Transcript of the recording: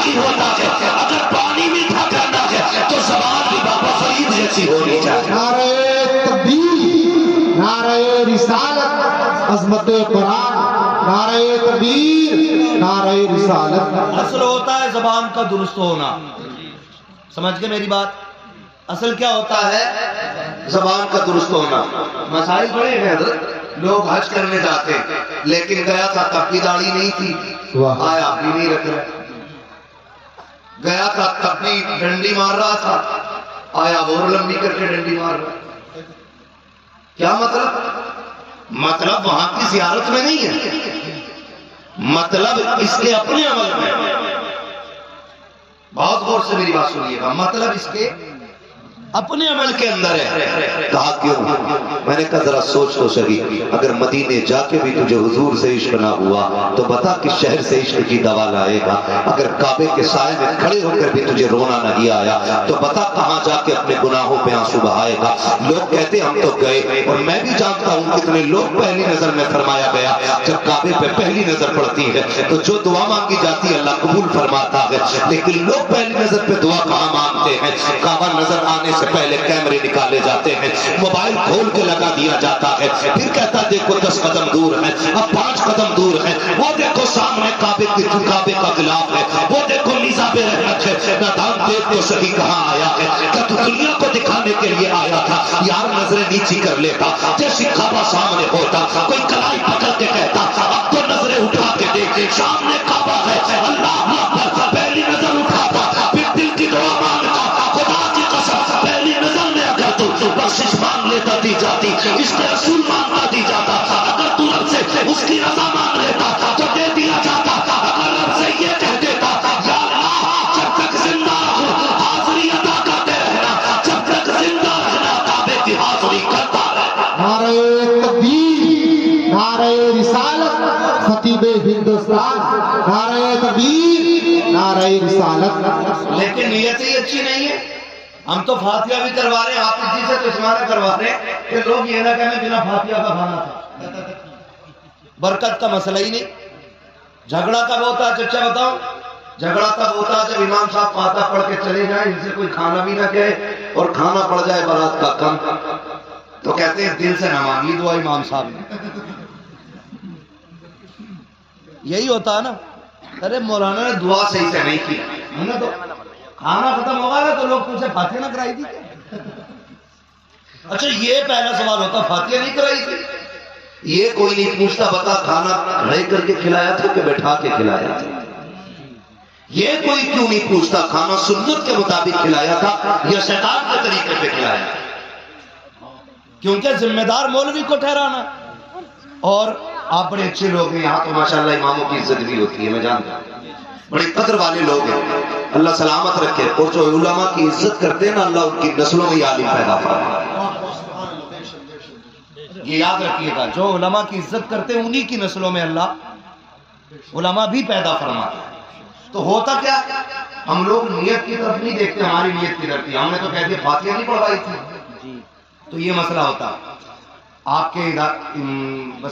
नहीं होता है। अगर पानी मीठा करना है तो ज़बान भी बाबा फरीद जैसी होनी चाहिए। नारे तकबीर, नारे रिसालत, अज़मत कुरान, नारे तकबीर, नारे रिसालत। असल होता है ज़बान का दुरुस्त होना। समझ गए मेरी बात? असल क्या होता है? ज़बान का दुरुस्त होना। मसाइल बड़े हैं हज़रत। लोग हज करने जाते लेकिन गया था तब भी दाढ़ी नहीं थी, आया भी नहीं रख रहा। गया था तब भी डंडी मार रहा था, आया और लंबी करके डंडी मार रहा। क्या मतलब? मतलब वहां की ज़ियारत में नहीं है, मतलब इसके अपने अमल में। बहुत गौर से मेरी बात सुनिएगा, मतलब इसके अपने अमल के अंदर है। कहा क्यों? मैंने कहा जरा सोच तो सही, अगर मदीने जाके भी तुझे हुजूर से इश्क ना हुआ तो बता किस शहर से इश्क की दवा लाएगा। अगर काबे के साए में खड़े होकर भी तुझे रोना नहीं आया तो बता कहां जाके अपने गुनाहों पे आंसू बहाएगा। लोग कहते हम तो गए, और मैं भी जानता हूं कितने लोग पहली नजर में फरमाया गया जब काबे पे पहली नजर पड़ती है तो जो दुआ मांगी जाती है अल्लाह कबूल फरमाता है। लेकिन लोग पहली नजर पे दुआ कहां मांगते हैं? काबा नजर आने से पहले कैमरे निकाले जाते हैं, मोबाइल खोल के लगा दिया जाता है, फिर कहता देखो 10 कदम दूर है, अब 5 कदम दूर है, वो देखो सामने काबे का गिलाफ है, वो देखो निज़ाबे रहमत है। नादान देख तो सही कहां आया है? क्या तू दुनिया को दिखाने के लिए आया था? यार नजरें नीची कर लेता, जैसी काबा सामने होता कोई कलाई पकड़ के कहता अब तो नजरें उठा के देख, सामने काबा है, अल्लाह अकबर। पहली नजर उठाता, फिर दिल की दुआ मांगता, खुदा की कसम पहली नजर में अगर तू बख्शिश मांग लेता दी जाती, इसके रसूल मांगता दी जाता। अगर तू रब से उसकी रजा मांग लेता तो दे दिया जाता। अगर रब से ये कह देता या अल्लाह जब तक जिंदा रहूं हाजिरी अदा करते रहना, जब तक जिंदा रहना काबे की हाजिरी करता रहना। नारे तकबीर, नारे रिसालत, खतीबे हिंदुस्तान, नारे तकबीर, नारे रिसालत। लेकिन नीयत ही अच्छी नहीं है। हम तो फातिहा भी करवा रहे हैं, हाफिज जी से तो इसमारा करवा रहे हैं कि लोग ये ना कहें बिना फातिहा का खाना था। बरकत का मसला ही नहीं। झगड़ा कब होता है चचा बताओ? झगड़ा तब होता है जब इमाम साहब फातिहा पढ़ के चले जाए, इनसे कोई खाना भी ना कहे और खाना पड़ जाए बारात का कम, तो कहते हैं दिल से ना मांगी दुआ इमाम साहब ने। यही होता है ना। अरे मौलाना ने दुआ सही से नहीं की, हमने तो खाना खत्म होगा ना तो लोग तुमसे फातिहा ना कराई थी। अच्छा ये पहला सवाल होता, फातिहा नहीं कराई थी? ये कोई नहीं पूछता बता खाना खड़े करके खिलाया था कि बैठा के खिलाया था? ये कोई क्यों नहीं पूछता खाना सुन्नत के मुताबिक खिलाया था या शैतान के तरीके पे खिलाया था? क्योंकि जिम्मेदार मौलवी को ठहराना। और आप बड़े अच्छे लोग हैं, यहाँ तो माशाल्लाह इमामों की इज्जत भी होती है, मैं जानता हूँ, बड़े कदर वाले लोग हैं, अल्लाह सलामत रखे। और जो उलमा की इज्जत करते हैं ना अल्लाह उनकी नस्लों में आलिम पैदा फरमाए। ये याद रखिएगा, जो उलमा की इज्जत करते हैं उन्हीं की नस्लों में अल्लाह उलमा भी पैदा फरमाता है। तो होता क्या, हम लोग नियत की तरफ नहीं देखते, हमारी नियत की तरफ थी, हमने तो कहते फातिहा नहीं पढ़वाई थी, जी। तो ये मसला होता। आपके बस